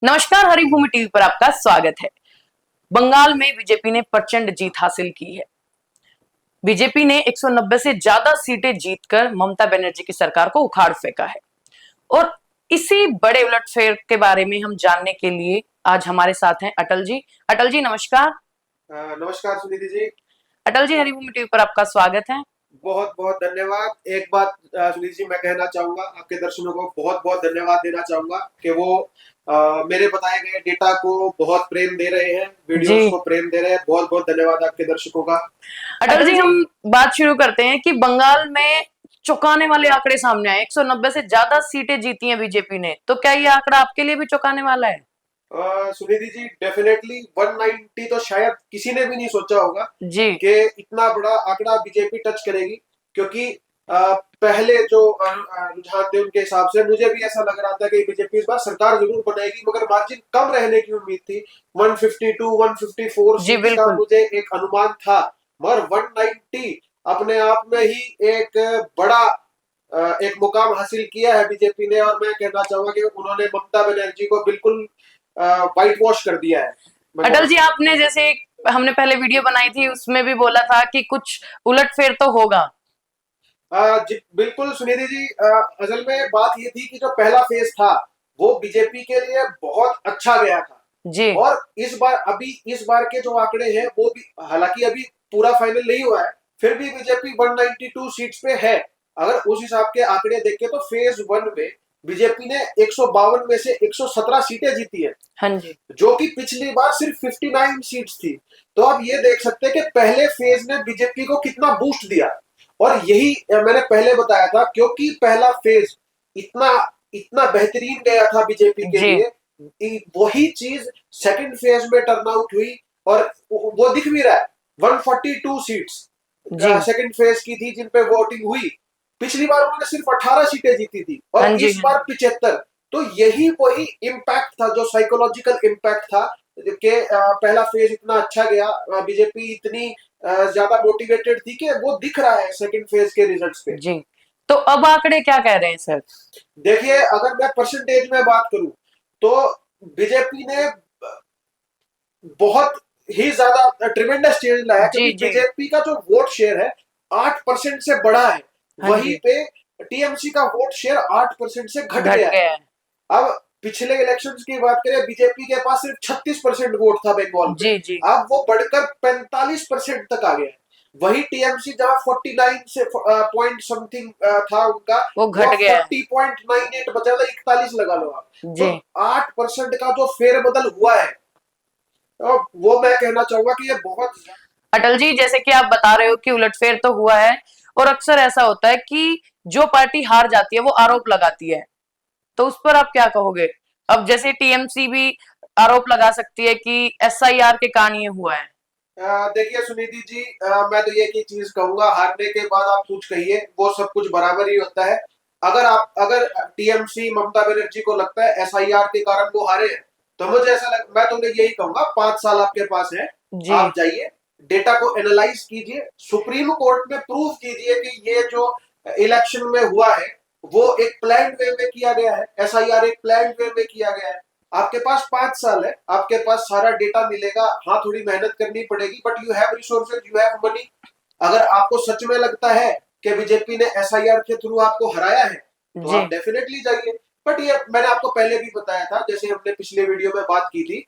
नमस्कार, हरिभूमि टीवी पर आपका स्वागत है। बंगाल में बीजेपी ने प्रचंड जीत हासिल की है। बीजेपी ने 190 से ज्यादा सीटें जीतकर ममता बनर्जी की सरकार को उखाड़ फेंका है और इसी बड़े उलटफेर के बारे में हम जानने के लिए आज हमारे साथ हैं अटल जी। अटल जी नमस्कार। नमस्कार सुनीति जी। अटल जी, हरिभूमि टीवी पर आपका स्वागत है। बहुत बहुत धन्यवाद। एक बात सुनीति जी मैं कहना चाहूंगा, आपके दर्शकों को बहुत बहुत धन्यवाद देना चाहूंगा कि वो मेरे बताए गए डेटा को बहुत प्रेम दे रहे हैं, वीडियोस को प्रेम दे रहे हैं। बहुत बहुत धन्यवाद आपके दर्शकों का। अटल जी, हम बात शुरू करते हैं कि बंगाल में चौंकाने वाले आंकड़े सामने आए। 190 से ज्यादा सीटें जीती हैं बीजेपी ने, तो क्या ये आंकड़ा आपके लिए भी चौंकाने वाला है? सुनिधि जी डेफिनेटली 190 तो शायद किसी ने भी नहीं सोचा होगा जी कि इतना बड़ा आंकड़ा बीजेपी टच करेगी, क्योंकि पहले जो रुझान थे उनके हिसाब से मुझे भी ऐसा लग रहा था कि बीजेपी इस बार सरकार जरूर बनाएगी, मगर मार्जिन कम रहने की उम्मीद थी। 152 154 सीट्स का मुझे एक अनुमान था, मगर 190 अपने आप में ही एक बड़ा एक मुकाम हासिल किया है बीजेपी ने। और मैं कहना चाहूंगा कि उन्होंने ममता बनर्जी को बिल्कुल व्हाइट वॉश कर दिया है। अटल जी, आपने जैसे हमने पहले वीडियो बनाई थी उसमें भी बोला था कि कुछ उलटफेर तो होगा। बिल्कुल सुनिधि जी, असल में बात ये थी कि जो पहला फेज था वो बीजेपी के लिए बहुत अच्छा गया था जी। और इस बार के जो आंकड़े हैं वो भी, हालांकि अभी पूरा फाइनल नहीं हुआ है, फिर भी बीजेपी 192 सीट्स पे है। अगर उस हिसाब के आंकड़े देखें तो फेज 1 में बीजेपी ने 152 में से 117 सीटें जीती है। हाँ जी। जो कि पिछली बार सिर्फ 59 सीट्स थी। तो आप ये देख सकते हैं कि पहले फेज ने बीजेपी को कितना बूस्ट दिया। और यही मैंने पहले बताया था, क्योंकि पहला फेज इतना इतना बेहतरीन गया था बीजेपी के लिए, वही चीज सेकंड फेज में टर्न आउट हुई और वो दिख भी रहा है। 142 सीट्स सेकंड फेज की थी जिन पे वोटिंग हुई। पिछली बार उन्होंने सिर्फ 18 सीटें जीती थी और इस बार 75। तो यही वही इम्पैक्ट था, जो साइकोलॉजिकल इम्पैक्ट था कि पहला फेज इतना अच्छा गया, बीजेपी इतनी ज्यादा मोटिवेटेड थी कि वो दिख रहा है सेकंड फेज के रिजल्ट्स पे। जी, तो अब आंकड़े क्या कह रहे हैं सर? देखिए, अगर मैं परसेंटेज में बात करूं तो बीजेपी ने बहुत ही ज्यादा ट्रिमेंडस चेंज लाया, क्योंकि बीजेपी का जो वोट शेयर है 8% से बढ़ा है। वहीं पे टीएमसी का वोट शेयर 8% से घट गया है। अब पिछले इलेक्शंस की बात करें, बीजेपी के पास सिर्फ 36% वोट था बंगाल में, अब वो बढ़कर 45% तक आ गया। वही टीएमसी जहां 49 से पॉइंट समथिंग था उनका, वो घट गया, 40.98 बचा था, 41 लगा लो आप। तो 8% का जो फेरबदल हुआ है, तो वो मैं कहना चाहूंगा कि ये बहुत। अटल जी, जैसे कि आप बता रहे हो कि उलटफेर तो हुआ है और अक्सर ऐसा होता है कि जो पार्टी हार जाती है वो आरोप लगाती है, तो उस पर आप क्या कहोगे? अब जैसे टीएमसी भी आरोप लगा सकती है कि एसआईआर के कारण ये हुआ है। देखिए सुनीति जी, मैं तो ये चीज कहूंगा, हारने के बाद आप कुछ कहिए, वो सब कुछ बराबर ही होता है। अगर टीएमसी ममता बनर्जी को लगता है एसआईआर के कारण वो हारे, तो मुझे मैं तो यही कहूंगा, 5 साल आपके पास है, आप जाइए डेटा को एनालाइज कीजिए, सुप्रीम कोर्ट में प्रूव कीजिए कि ये जो इलेक्शन में हुआ है वो एक प्लान वे में किया गया है, एसआईआर एक प्लान वे में किया गया है। आपके पास 5 साल है, आपके पास सारा डेटा मिलेगा। हाँ, थोड़ी मेहनत करनी पड़ेगी, but you have resources, you have money. अगर आपको सच में लगता है कि बीजेपी ने एसआईआर के थ्रू आपको हराया है, तो आप डेफिनेटली जाइए। बट ये मैंने आपको पहले भी बताया था, जैसे हमने पिछले वीडियो में बात की थी,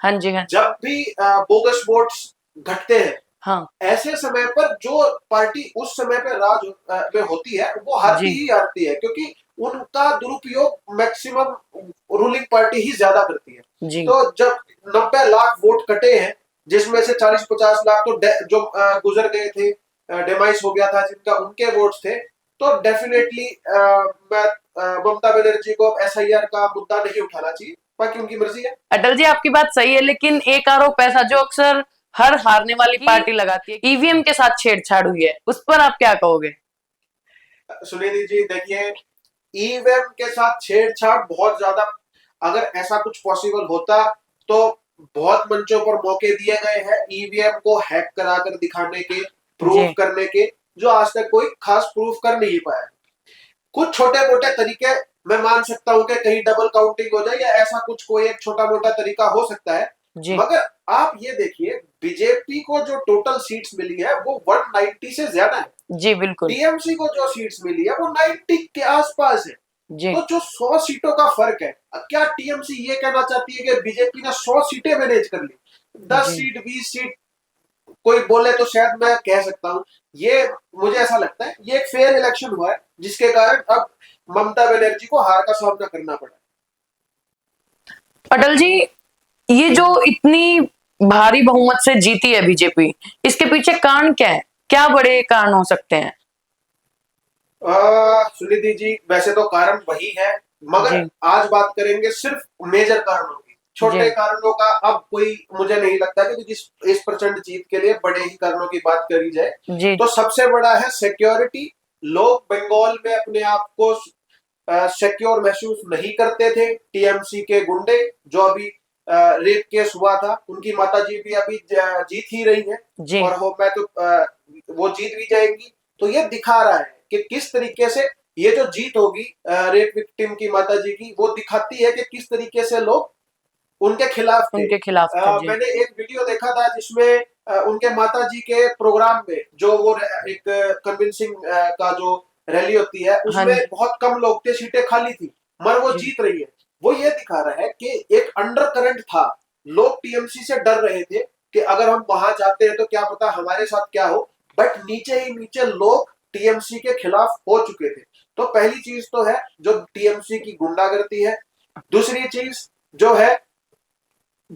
जब भी बोगस वोट्स घटते हैं, हाँ, ऐसे समय पर जो पार्टी उस समय पे राज में होती है वो हारती ही हारती है, क्योंकि उनका दुरुपयोग मैक्सिमम रूलिंग पार्टी ही ज्यादा करती है। तो जब 90 लाख वोट कटे हैं, जिसमें से 40-50 लाख तो जो गुजर गए थे, डेमाइस हो गया था जिनका, उनके वोट्स थे, तो डेफिनेटली मैं ममता बनर्जी को एसआईआर का मुद्दा नहीं उठाना चाहिए, बाकी उनकी मर्जी है। अटल जी, आपकी बात सही है, लेकिन एक आरोप ऐसा जो अक्सर हर हारने वाली पार्टी लगाती है, ईवीएम के साथ छेड़छाड़ हुई है, उस पर आप क्या कहोगे? सुनीति जी देखिए, ईवीएम के साथ छेड़छाड़ बहुत ज्यादा, अगर ऐसा कुछ पॉसिबल होता तो बहुत मंचों पर मौके दिए गए हैं ईवीएम को हैक कराकर दिखाने के, प्रूफ करने के, जो आज तक कोई खास प्रूफ कर नहीं पाया। कुछ छोटे मोटे तरीके मैं मान सकता हूं कि कहीं डबल काउंटिंग हो जाए या ऐसा कुछ कोई एक छोटा मोटा तरीका हो सकता है। जी मगर आप ये देखिए, बीजेपी को जो टोटल सीट्स मिली है वो 190 से ज्यादा है। जी बिल्कुल। टीएमसी को जो सीट्स मिली है वो 90 के आसपास है। जी तो जो 100 सीटों का फर्क है, क्या टीएमसी ये कहना चाहती है कि बीजेपी ने 100 सीटें मैनेज कर ली? 10 जी सीट 20 सीट कोई बोले तो शायद मैं कह सकता हूं। ये मुझे ऐसा लगता है ये एक फेयर इलेक्शन हुआ है जिसके कारण अब ममता बनर्जी को हार का सामना करना पड़ा। अटल जी, ये जो इतनी भारी बहुमत से जीती है बीजेपी, इसके पीछे कारण क्या है? क्या बड़े कारण हो सकते हैं? सुनिधि जी, वैसे तो कारण वही है, मगर जी आज बात करेंगे सिर्फ मेजर कारणों की। छोटे जी कारणों का अब कोई मुझे नहीं लगता कि जिस इस प्रचंड जीत के लिए बड़े ही कारणों की बात करी जाए। जी तो सबसे बड़ा है सिक्योरिटी। लोग बंगाल में अपने आप को सिक्योर महसूस नहीं करते थे। टीएमसी के गुंडे जो अभी रेप केस हुआ था, उनकी माताजी भी अभी जीत ही रही है जी और वो जीत भी जाएंगी। तो ये दिखा रहा है कि किस तरीके से ये जो जीत होगी रेप विक्टिम की माताजी की, वो दिखाती है कि किस तरीके से लोग उनके खिलाफ थे। उनके खिलाफ थे। जी मैंने एक वीडियो देखा था जिसमें उनके माताजी के प्रोग्राम में जो वो एक कन्विंसिंग का जो रैली होती है हाँ उसमें जी बहुत कम लोग थे, सीटें खाली थी, मगर वो जी जीत रही है। वो ये दिखा रहा है कि एक अंडर करंट था। लोग टीएमसी से डर रहे थे कि अगर हम वहां जाते हैं तो क्या पता हमारे साथ क्या हो, बट नीचे ही नीचे लोग टीएमसी के खिलाफ हो चुके थे। तो पहली चीज तो है जो टीएमसी की गुंडागर्दी है। दूसरी चीज जो है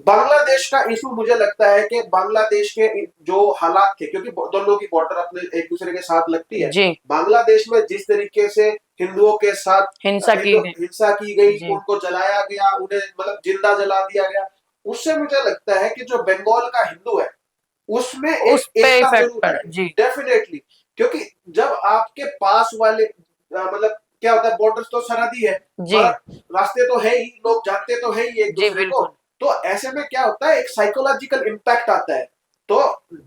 बांग्लादेश का इशू, मुझे लगता है कि बांग्लादेश के जो हालात थे, क्योंकि दोनों की बॉर्डर अपने एक दूसरे के साथ लगती है। जी बांग्लादेश में जिस तरीके से हिंदुओं के साथ हिंसा की गई। हिंसा की गई, जी उनको जलाया गया, उन्हें मतलब जिंदा जला दिया गया, उससे मुझे लगता है कि जो बंगाल का हिंदू है उसमें उस एक पे एकता इफेक्ट जरूर पड़ा। आई। जी डेफिनेटली, क्योंकि जब आपके पास वाले मतलब क्या होता है, बॉर्डर्स तो सरहदी है, जी मगर रास्ते तो है ही, लोग जानते तो है ही एक जी दूसरे को। बिल्कुल। तो ऐसे में क्या होता है, एक साइकोलॉजिकल इम्पैक्ट आता है। तो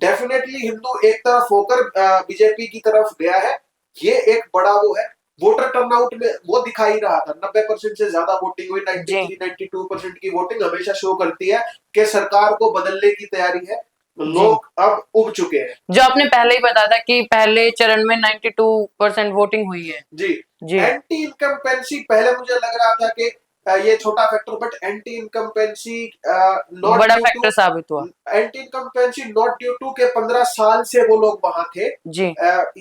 डेफिनेटली हिंदू एक तरफ होकर बीजेपी की तरफ गया है। ये एक बड़ा वो है। वोटर टर्नआउट में वो दिखाई रहा था, 90% से ज्यादा वोटिंग हुई। जी 93-92% की वोटिंग हमेशा शो करती है कि सरकार को बदलने की तैयारी है। जी लोग अब उब चुके हैं। जो आपने पहले ही बताया था कि पहले चरण में 92% वोटिंग हुई है। जी। जी एंटी इनकम्पेंसी, पहले मुझे लग रहा था कि ये छोटा factor, but anti incumbency not बड़ा ड्यू टू फैक्टर साबित हुआ। Anti incumbency not due to के 15 साल से वो लोग वहां थे। जी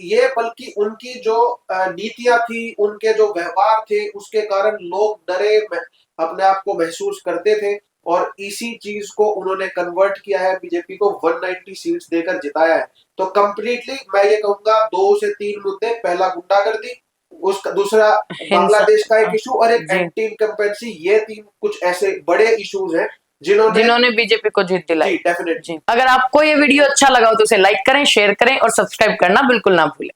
ये बल्कि उनकी जो नीतियां थी, उनके जो व्यवहार थे, उसके कारण लोग डरे अपने आप को महसूस करते थे। और इसी चीज को उन्होंने कन्वर्ट किया है, बीजेपी को 190 सीट्स देकर जिताया है। तो कंप्लीटली मैं ये कहूंगा 2 से 3 मुद्दे, पहला गुंडागर्दी, उसका दूसरा हिंसा। बांग्लादेश का एक इशू और एक जी एंटी इनकम्पेंसी, ये 3 कुछ ऐसे बड़े इश्यूज हैं जिन्होंने। जिन्होंने बीजेपी को जीत दिलाई। जी डेफिनेटली। जी अगर आपको ये वीडियो अच्छा लगा हो तो उसे लाइक करें, शेयर करें और सब्सक्राइब करना बिल्कुल ना भूलें।